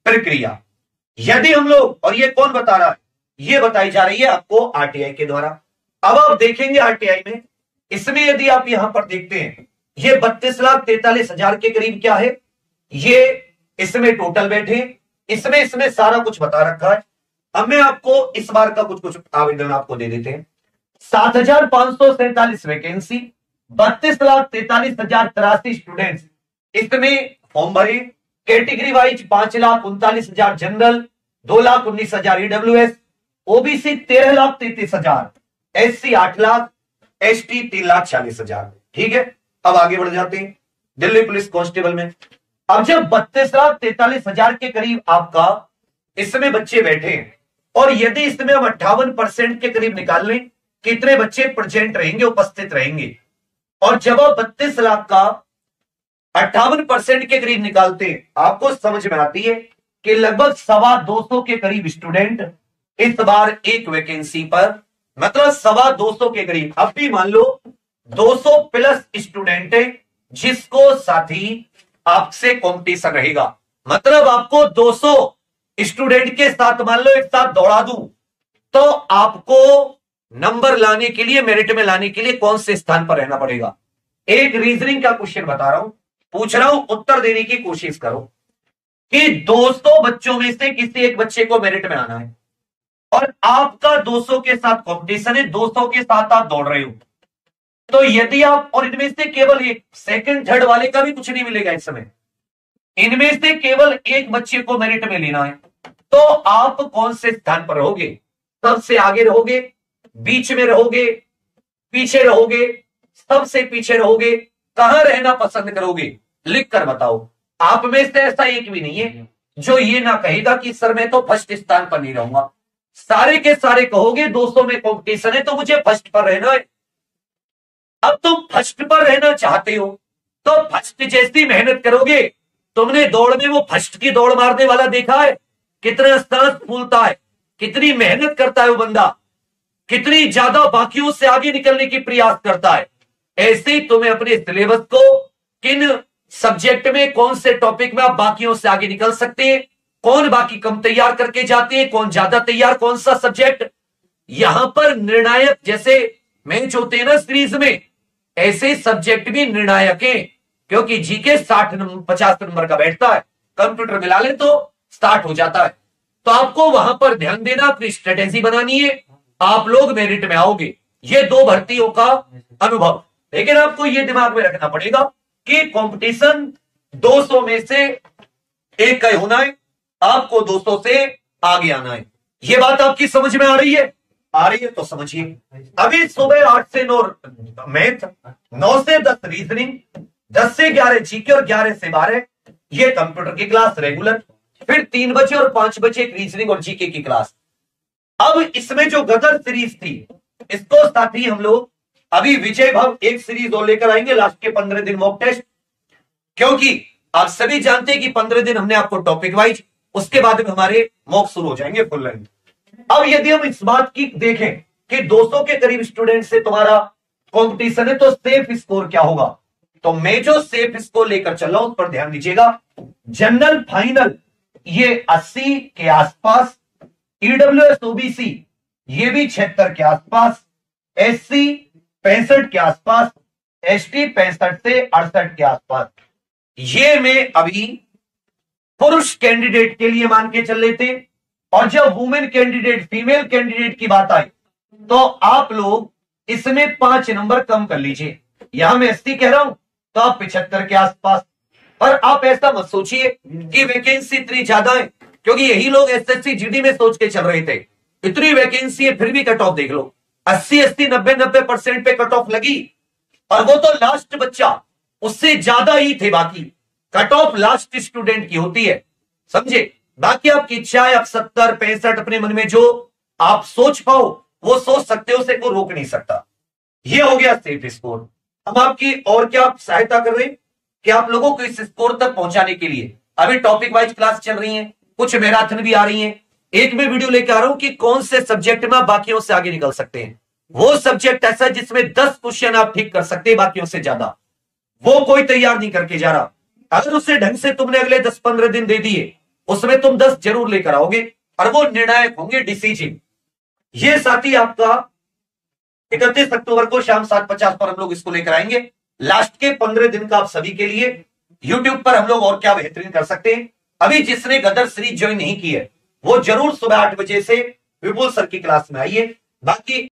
प्रक्रिया। यदि हम लोग, और ये कौन बता रहा है, ये बताई जा रही है आपको आरटीआई के द्वारा। अब आप देखेंगे आरटीआई में, इसमें यदि आप यहां पर देखते हैं, ये 32,43,000 के करीब क्या है, ये इसमें टोटल बैठे, इसमें सारा कुछ बता रखा है। अब मैं आपको इस बार का कुछ आवेदन आपको दे देते हैं। 7,547 वैकेंसी, 32,43,083 स्टूडेंट्स इसमें फॉर्म भरे। Category wise 5,39,000 general, 2,19,000 EWS, OBC 13,33,000, SC 8 lakh, ST 3,40,000। ठीक है, अब आगे बढ़ जाते हैं दिल्ली पुलिस कांस्टेबल में। अब जब 32,43,000 के करीब आपका इसमें बच्चे बैठे हैं, और यदि इसमें हम 58% के करीब निकाल लें, कितने बच्चे प्रेजेंट रहेंगे, उपस्थित रहेंगे, और जब आप 32 लाख का 58% के करीब निकालते हैं, आपको समझ में आती है कि लगभग 225 के करीब स्टूडेंट इस बार एक वैकेंसी पर, मतलब 225 के करीब। अब भी मान लो 200 प्लस स्टूडेंट है, जिसको साथ ही आपसे कॉम्पिटिशन रहेगा। मतलब आपको 200 स्टूडेंट के साथ मान लो एक साथ दौड़ा दूं, तो आपको नंबर लाने के लिए, मेरिट में लाने के लिए कौन से स्थान पर रहना पड़ेगा। एक रीजनिंग का क्वेश्चन बता रहा हूं, पूछ रहा हूं, उत्तर देने की कोशिश करो कि 200 बच्चों में से किसी एक बच्चे को मेरिट में आना है, और आपका 200 के साथ कंपटीशन है, 200 के साथ आप दौड़ रहे हो। तो यदि आप, और इनमें से केवल एक, सेकंड थर्ड वाले का भी कुछ नहीं मिलेगा इस समय, इनमें से केवल एक बच्चे को मेरिट में लेना है, तो आप कौन से स्थान पर रहोगे? सबसे आगे रहोगे, बीच में रहोगे, पीछे रहोगे, सबसे पीछे रहोगे, कहां रहना पसंद करोगे? लिख कर बताओ। आप में से ऐसा एक भी नहीं है जो ये ना कहेगा कि सर मैं तो फर्स्ट स्थान पर नहीं रहूंगा। सारे के सारे कहोगे 200 में कंपटीशन है तो मुझे फर्स्ट पर रहना है। अब तुम फर्स्ट पर रहना चाहते हो तो फर्स्ट जैसी मेहनत करोगे। तुमने दौड़ में वो फर्स्ट की दौड़ मारने वाला देखा है? कितना सांस फूलता है, कितनी मेहनत करता है वो बंदा, कितनी ज्यादा बाकियों से आगे निकलने की प्रयास करता है। ऐसे ही तुम्हें अपने सिलेबस को, किन सब्जेक्ट में, कौन से टॉपिक में आप बाकियों से आगे निकल सकते हैं, कौन बाकी कम तैयार करके जाते हैं, कौन ज्यादा तैयार, कौन सा सब्जेक्ट, यहां पर निर्णायक, जैसे मैच होते हैं ना सीरीज में, ऐसे सब्जेक्ट भी निर्णायक हैं। क्योंकि जीके 50 नंबर का बैठता है, कंप्यूटर मिला ले तो स्टार्ट हो जाता है। तो आपको वहां पर ध्यान देना, अपनी स्ट्रेटेजी बनानी है, आप लोग मेरिट में आओगे। ये दो भर्तियों का अनुभव। लेकिन आपको ये दिमाग में रखना पड़ेगा कि कंपटीशन 200 में से एक का होना है, आपको 200 से आगे आना है। ये बात आपकी समझ में आ रही है? आ रही है तो समझिए। अभी सुबह 8 से 9 मैथ, 9 से 10 रीजनिंग, 10 से 11 जीके और 11 से 12 ये कंप्यूटर की क्लास रेगुलर, फिर 3 बजे और 5 बजे एक रीजनिंग और जीके की क्लास। अब इसमें जो गदर सीरीज थी, इसको साथ ही हम लोग अभी विजय भव एक सीरीज और लेकर आएंगे, लास्ट के 15 दिन मॉक टेस्ट। क्योंकि आप सभी जानते हैं कि 15 दिन हमने आपको टॉपिक वाइज, उसके बाद में हमारे मॉक शुरू हो जाएंगे फुल लेंथ। अब यदि हम इस बात की देखें कि 200 के करीब स्टूडेंट से तुम्हारा कंपटीशन है, तो सेफ स्कोर क्या होगा? तो मैं जो सेफ स्कोर लेकर चल रहा हूं उस पर ध्यान दीजिएगा। जनरल फाइनल ये 80 के आसपास, ईडब्ल्यूएस ओबीसी ये भी 76 के आसपास, एससी 65 के आसपास, एसटी 65 से 68 के आसपास। ये मैं अभी पुरुष कैंडिडेट के लिए मान के चल लेते। और जब वुमेन कैंडिडेट, फीमेल कैंडिडेट की बात आई, तो आप लोग इसमें 5 नंबर कम कर लीजिए। यहां मैं 80 कह रहा हूं तो आप 75 के आसपास। पर आप ऐसा मत सोचिए कि वैकेंसी इतनी ज्यादा है, क्योंकि यही लोग एसएससी जीडी में सोच के चल रहे थे इतनी वैकेंसी है, फिर भी कट ऑफ देख लो 80-80, 90-90% पे कट ऑफ लगी। और वो तो लास्ट बच्चा, उससे ज्यादा ही थे बाकी। कट ऑफ लास्ट स्टूडेंट की होती है, समझे? बाकी आपकी इच्छा है, आप 70, 65 अपने मन में जो आप सोच पाओ वो सोच सकते हो, उसे कोई रोक नहीं सकता। ये हो गया सेफ स्कोर। हम आपकी और क्या सहायता कर रहे हैं कि आप लोगों को इस स्कोर तक पहुंचाने के लिए अभी टॉपिक वाइज क्लास चल रही है, कुछ मैराथन भी आ रही है। एक में वीडियो लेकर आ रहा हूं कि कौन से सब्जेक्ट में आप बाकियों से आगे निकल सकते हैं। वो सब्जेक्ट ऐसा जिसमें 10 क्वेश्चन आप ठीक कर सकते हैं बाकियों से ज्यादा, वो कोई तैयार नहीं करके जा रहा। अगर उसे ढंग से तुमने अगले 10-15 दिन दे दिए उसमें तुम 10 जरूर लेकर आओगे और वो निर्णायक होंगे डिसीजन। ये साथी आपका 31 अक्टूबर को शाम 7:50 पर हम लोग इसको लेकर आएंगे। लास्ट के 15 दिन का आप सभी के लिए यूट्यूब पर हम लोग और क्या बेहतरीन कर सकते हैं। अभी जिसने गदर सीरीज ज्वाइन नहीं की है वो जरूर सुबह 8 बजे से विपुल सर की क्लास में आइए। बाकी